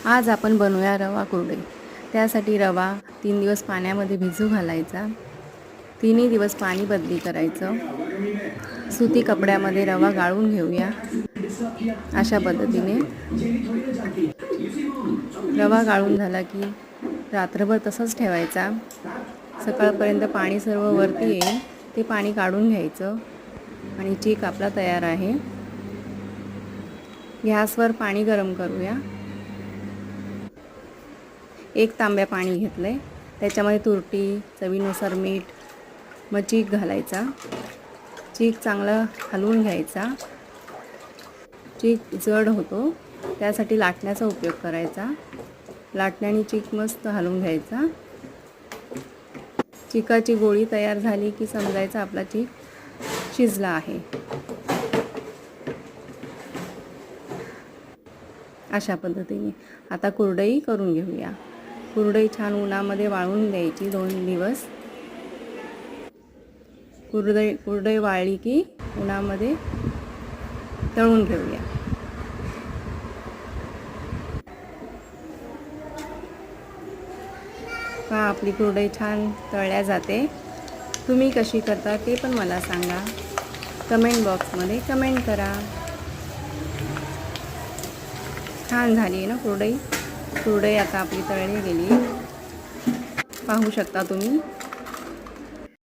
आज आपण बनवूया रवा कुरडई। त्यासाठी रवा 3 दिवस पाण्यामध्ये भिजू घालायचा। 3 दिवस पाणी बदली करायचं। सुती कपड्यामध्ये रवा गाळून घेऊया। अशा पद्धतीने रवा गाळून झाला की रात्रभर तसंच ठेवायचा। सकाळपर्यंत पाणी सर्व वरती येईल ते पाणी काढून घ्यायचं आणि चीक आपला तयार आहे। गॅसवर पाणी गरम करूया। 1 तांब्या पाणी घेतलंय, त्याच्यामध्ये तुरटी, चवीनुसार मीठ, मग चीक घालायचा। चीक चांगला हलवून घ्यायचा। चीक जड होतो त्यासाठी लाटण्याचा उपयोग करायचा। लाटण्याने चीक मस्त हलवून घ्यायचा। चिकाची गोळी तयार झाली की समजायचं आपला चीक शिजला आहे। अशा पद्धतीने आता कुरडई करून घेऊया। कुरडई छान उन्हामध्ये वाळवून द्यायची 2 दिवस। कुरडई वाळली की उन्हामध्ये तळून घेऊया। पहा आपली कुरडई छान तळल्या जाते। तुम्ही कशी करता ते पण मला सांगा। कमेंट बॉक्समध्ये कमेंट करा। छान झाली आहे ना कुरडई। कुरडई आता आपली तळली गेली, पाहू शकता तुम्ही।